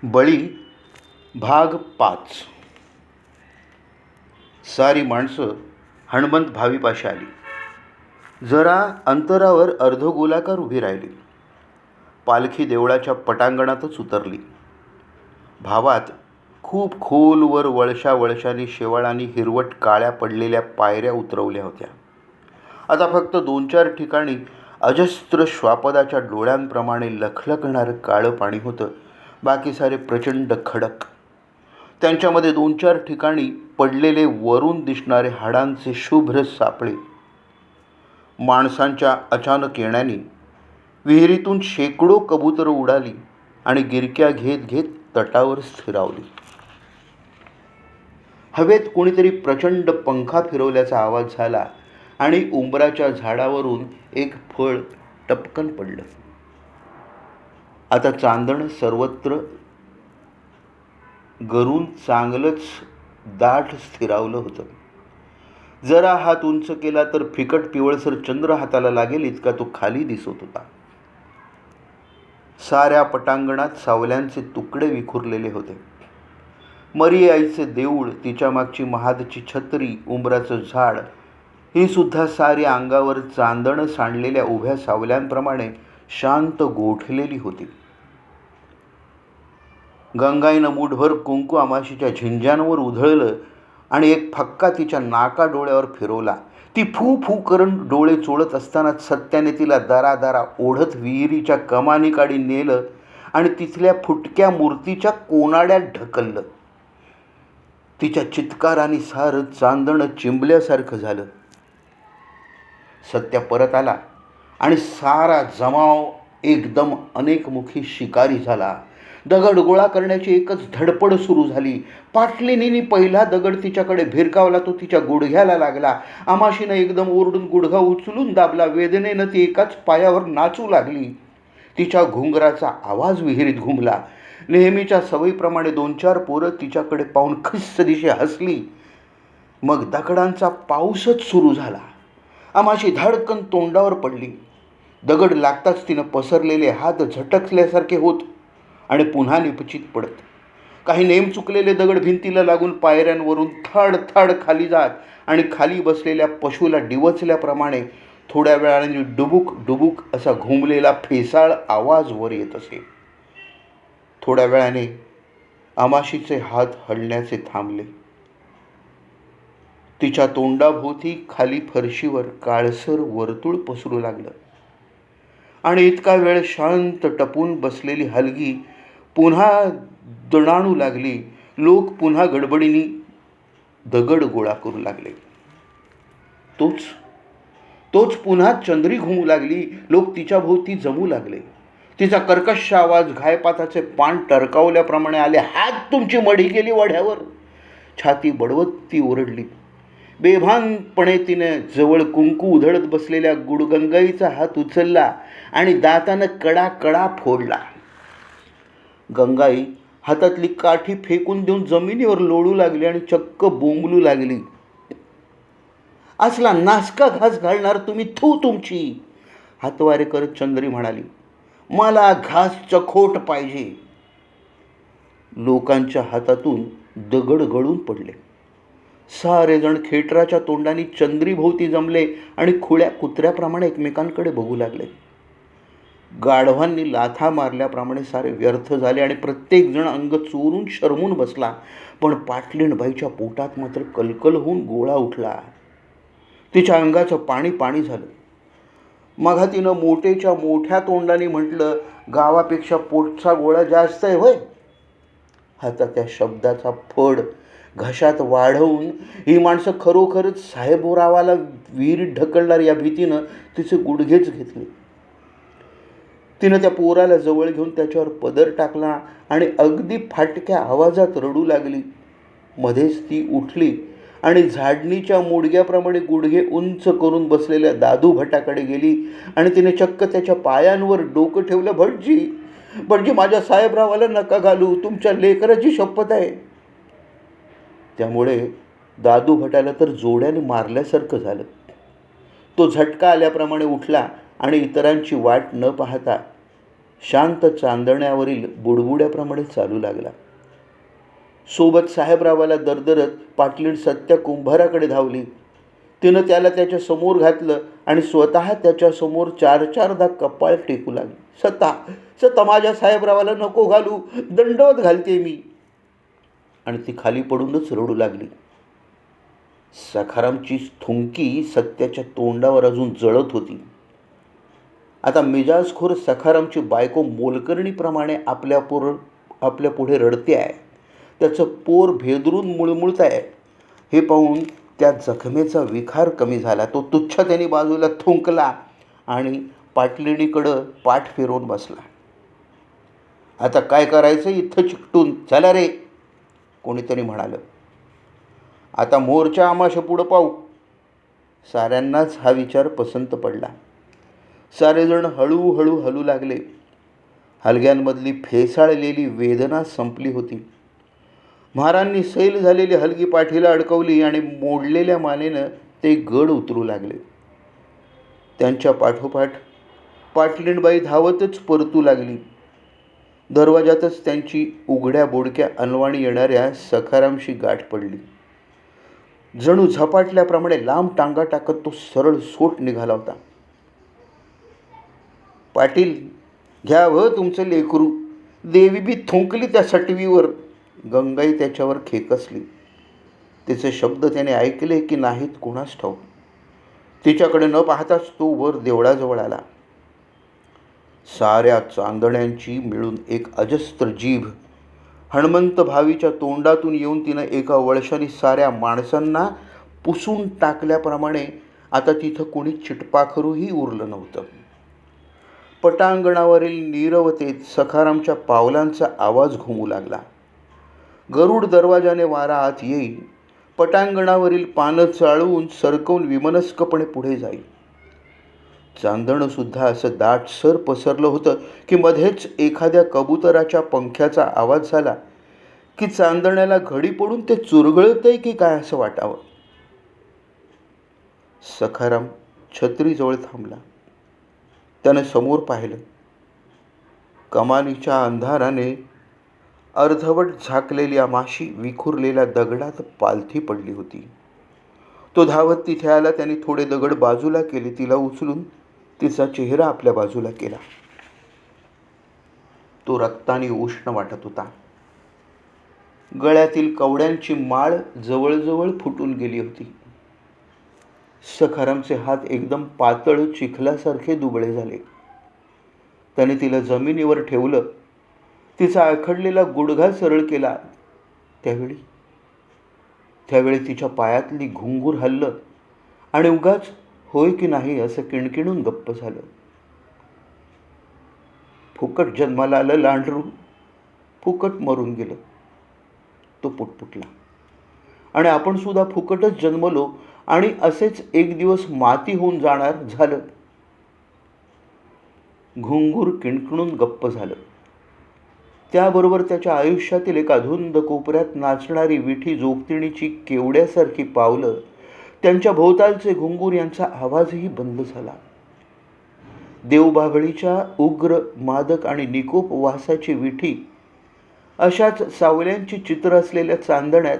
बळी भाग 5. सारी माणसं हणमंत भावीपाशी आली. जरा अंतरावर अर्धगोलाकार उभी राहिली. पालखी देवळाच्या पटांगणातच उतरली. भावात खूप खोलवर वळशावळशानी शेवाळांनी हिरवट काळ्या पडलेल्या पायऱ्या उतरवल्या होत्या. आता फक्त 2-4 ठिकाणी अजस्त्र श्वापदाच्या डोळ्यांप्रमाणे लखलखणारं काळं पाणी होतं. बाकी सारे प्रचंड खडक. त्यांच्यामध्ये 2-4 ठिकाणी पडलेले वरून दिसणारे हाडांचे शुभ्र सापळे. माणसांच्या अचानक येण्याने विहिरीतून शेकडो कबुतरं उडाली आणि गिरक्या घेत घेत तटावर स्थिरावली. हवेत कोणीतरी प्रचंड पंखा फिरवल्याचा आवाज झाला आणि उंबराच्या झाडावरून एक फळ टपकन पडलं. आता चांदण सर्वत्र गरून चांगलंच दाट स्थिरावलं होतं. जरा हात उंच केला तर फिकट पिवळसर चंद्र हाताला लागेल इतका तो खाली दिसत होता. साऱ्या पटांगणात सावल्यांचे तुकडे विखुरलेले होते. मरी आईचे देऊळ, तिच्या मागची महादची छत्री, उंबराचं झाड ही सुद्धा सारी अंगावर चांदणं सांडलेल्या उभ्या सावल्यांप्रमाणे शांत गोठलेली होती. गंगाईनं मूठभर कुंकू आमाशीच्या झिंज्यांवर उधळलं आणि एक फक्का तिच्या नाका डोळ्यावर फिरवला. ती फू फू करून डोळे चोळत असतानाच सत्याने तिला दारादारा ओढत विहिरीच्या कमानीकाडी नेलं आणि तिथल्या फुटक्या मूर्तीच्या कोनाड्यात ढकललं. तिच्या चित्काराने सारं चांदणं चिंबल्यासारखं झालं. सत्या परत आला आणि सारा जमाव एकदम अनेकमुखी शिकारी झाला. दगड गोळा करण्याची एकच धडपड सुरू झाली. पाटलिनीने पहिला दगड तिच्याकडे भिरकावला. तो तिच्या गुडघ्याला लागला. आमाशीनं एकदम ओरडून गुडघा उचलून दाबला. वेदनेनं ती एकाच पायावर नाचू लागली. तिच्या घुंगराचा आवाज विहिरीत घुमला. नेहमीच्या सवयीप्रमाणे 2-4 पोरं तिच्याकडे पाहून खिस्स दिशे हसली. मग दगडांचा पाऊसच सुरू झाला. आमाशी धाडकन तोंडावर पडली. दगड लागताच तिनं पसरलेले हात झटकल्यासारखे होत आणि पुन्हा निपचित पडत. काही नेम चुकलेले दगड भिंतीला लागून पायऱ्यांवरून थाड थाड खाली जात आणि खाली बसलेल्या पशुला डिवचल्याप्रमाणे थोड्या वेळाने डुबुक डुबुक असा घुमलेला फेसाळ आवाज वर येत असे. थोड्या वेळाने आमाशीचे हात हलण्याचे थांबले. तिच्या तोंडाभोवती खाली फरशीवर काळसर वर्तुळ पसरू लागलं आणि इतका वेळ शांत टपून बसलेली हलगी पुन्हा दणाणू लागली. लोक पुन्हा गडबडीने दगड गोळा करू लागले. तोच पुन्हा चंद्री घुमू लागली. लोक तिच्या भोवती जमू लागले. तिचा कर्कश आवाज घायपाताचे पान टरकावल्याप्रमाणे आले. हात तुमची मढी केली वढ्यावर. छाती बडवत ती ओरडली. बेभानपणे तिने जवळ कुंकू उधळत बसलेल्या गुडगंगाईचा हात उचलला आणि दातानं कडा कडा फोडला. गंगाई हातातली काठी फेकून देऊन जमिनीवर लोळू लागली आणि चक्क बोंबलू लागली. असला नासका घास घालणार तुम्ही, थू तुमची. हातवारे करत चंद्री म्हणाली, मला घास चखोट पाहिजे. लोकांच्या हातातून दगड गळून पडले. सारेजण खेटराच्या तोंडाने चंद्रीभोवती जमले आणि खुळ्या कुत्र्याप्रमाणे एकमेकांकडे बघू लागले. गाढवांनी लाथा मारल्याप्रमाणे सारे व्यर्थ झाले आणि प्रत्येक जण अंग चोरून शरमून बसला. पण पाटलीणबाईच्या पोटात मात्र कलकल होऊन गोळा उठला. तिच्या अंगाचं पाणी पाणी झालं. मघा तिनं मोठेच्या मोठ्या तोंडाने म्हटलं, गावापेक्षा पोटचा गोळा जास्त आहे होय. आता त्या शब्दाचा फड घशात वाढवून ही माणसं खरोखरच साहेबरावाला विहिरीत ढकलणार या भीतीनं तिचे गुडघेच घेतले. तिनं त्या पोराला जवळ घेऊन त्याच्यावर पदर टाकला आणि अगदी फाटक्या आवाजात रडू लागली. मध्येच ती उठली आणि झाडणीच्या मुडग्याप्रमाणे गुडघे उंच करून बसलेल्या दादू भटाकडे गेली आणि तिने चक्क त्याच्या पायांवर डोकं ठेवलं. भटजी, माझ्या साहेबरावाला नका घालू, तुमच्या लेकराची शपथ आहे. त्यामुळे दादू भटाला तर जोड्याने मारल्यासारखं झालं. तो झटका आल्याप्रमाणे उठला आणि इतरांची वाट न पाहता शांत चांदण्यावरील बुडबुड्याप्रमाणे चालू लागला. सोबत साहेबरावाला दरदरत पाटलीण सत्या कुंभाराकडे धावली. तिनं त्याला त्याच्या समोर घातलं आणि स्वतः त्याच्यासमोर 4-4दा कपाळ टेकू लागली. सत्ता माझ्या साहेबरावाला नको घालू, दंडवत घालते मी. आणि ती खाली पडूनच रडू लागली. सखारामची थुंकी सत्याच्या तोंडावर अजून जळत होती. आता मिजाजखोर सखारामची बायको मोलकरणीप्रमाणे आपल्या पुढे रडते आहे. त्याचं पोर भेदरून मुळमुळत आहे. हे पाहून त्या जखमेचा विखार कमी झाला. तो तुच्छ त्याने बाजूला थुंकला आणि पाटलिणीकडं पाठ फिरवून बसला. आता काय करायचं इथं चिकटून, चला रे, कोणीतरी म्हणालं. आता मोरच्या आमाशा पुढं पाहू. साऱ्यांनाच हा विचार पसंत पडला. सारेजण हळूहळू हलू लागले. हलग्यांमधली फेसाळलेली वेदना संपली होती. महारांनी सैल झालेली हलगी पाठीला अडकवली आणि मोडलेल्या मानेनं ते गड उतरू लागले. त्यांच्या पाठोपाठ पाटलीणबाई धावतच परतू लागली. दरवाजातच त्यांची उघड्या बोडक्या अनवाणी येणाऱ्या सखारामशी गाठ पडली. जणू झपाटल्याप्रमाणे लांब टांगा टाकत तो सरळ सोट निघाला होता. पाटील, घ्या व तुमचं लेकरू, देवी बी थुंकली त्या सटवीवर. गंगाई त्याच्यावर खेकसली. तिचे शब्द त्याने ऐकले की नाहीत कोणास ठाऊक. तिच्याकडे न पाहताच तो वर देवळाजवळ आला. साऱ्या चांदण्यांची मिळून एक अजस्त्र जीभ हणमंत भावीच्या तोंडातून येऊन तिनं एका वळशाने साऱ्या माणसांना पुसून टाकल्याप्रमाणे आता तिथं कोणी चिटपाखरूही उरलं नव्हतं. पटांगणावरील नीरवतेत सखारामच्या पावलांचा आवाज घुमू लागला. गरुड दरवाजाने वारा आत येई, पटांगणावरील पानं चाळवून सरकवून विमनस्कपणे पुढे जाई. चांदणंसुद्धा असं दाटसर पसरलं होतं की मध्येच एखाद्या कबुतराच्या पंख्याचा आवाज झाला की चांदण्याला घडी पडून ते चुरगळतंय की काय असं वाटावं. सखाराम छत्रीजवळ थांबला. त्यानं समोर पाहिलं. कमानीच्या अंधाराने अर्धवट झाकलेली आमाशी विखुरलेल्या दगडात पालथी पडली होती. तो धावत तिथे आला. त्याने थोडे दगड बाजूला केले. तिला उचलून तिचा चेहरा आपल्या बाजूला केला. तो रक्ताने उष्ण वाटत होता. गळ्यातील कवड्यांची माळ जवळजवळ फुटून गेली होती. सखारामचे हात एकदम पातळ चिखलासारखे दुबळे झाले. त्याने तिला जमिनीवर ठेवलं. तिचा आखडलेला गुडघा सरळ केला. त्यावेळी तिच्या पायातली घुंगूर हललं आणि उगाच होय की नाही असं किणकिणून गप्प झालं. फुकट जन्माला आलं लांडरू, फुकट मरून गेलं, तो पुटपुटला. आणि आपण सुद्धा फुकटच जन्मलो आणि असेच एक दिवस माती होऊन जाणार झालं. घुंगूर किणकिणून गप्प झालं. त्याबरोबर त्याच्या आयुष्यातील एका धुंद कोपऱ्यात नाचणारी विठी जोगतिणीची केवड्यासारखी पावलं, त्यांच्या भोवतालचे घुंगूर यांचा आवाजही बंद झाला. देवबाभळीच्या उग्र, मादक आणि निकोप वासाची विठी अशाच सावल्यांची चित्र असलेल्या चांदण्यात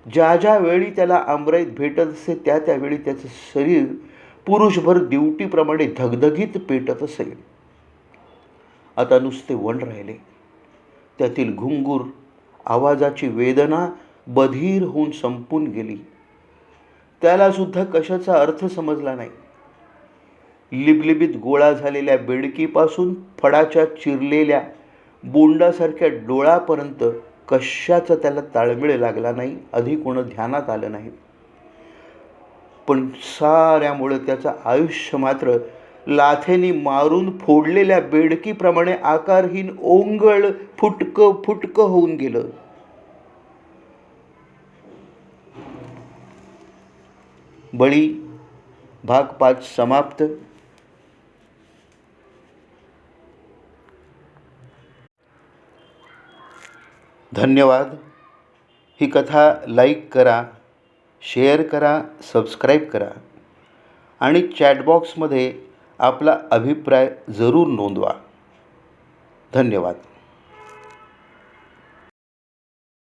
ज्या ज्या वेळी त्याला आमराईत भेटत असे त्या त्यावेळी त्याचं शरीर पुरुषभर दिवटीप्रमाणे धगधगीत पेटत असे. आता नुसते वण राहिले. त्यातील घुंगूर आवाजाची वेदना बधीर होऊन संपून गेली. त्याला सुद्धा कशाचा अर्थ समजला नाही. लिबलिबीत गोळा झालेल्या बेडकीपासून फडाच्या चिरलेल्या बोंडासारख्या डोळापर्यंत कशाचा त्याला ताळमेळ लागला नाही. अधिक कोण ध्यानात आलं नाही. पण साऱ्यामुळे त्याचं आयुष्य मात्र लाथेनी मारून फोडलेल्या बेडकीप्रमाणे आकारहीन ओंगळ फुटकं फुटकं होऊन गेलं. बळी भाग 5 समाप्त. धन्यवाद. ही कथा लाईक करा, शेअर करा, सबस्क्राईब करा आणि चॅटबॉक्समध्ये आपला अभिप्राय जरूर नोंदवा. धन्यवाद.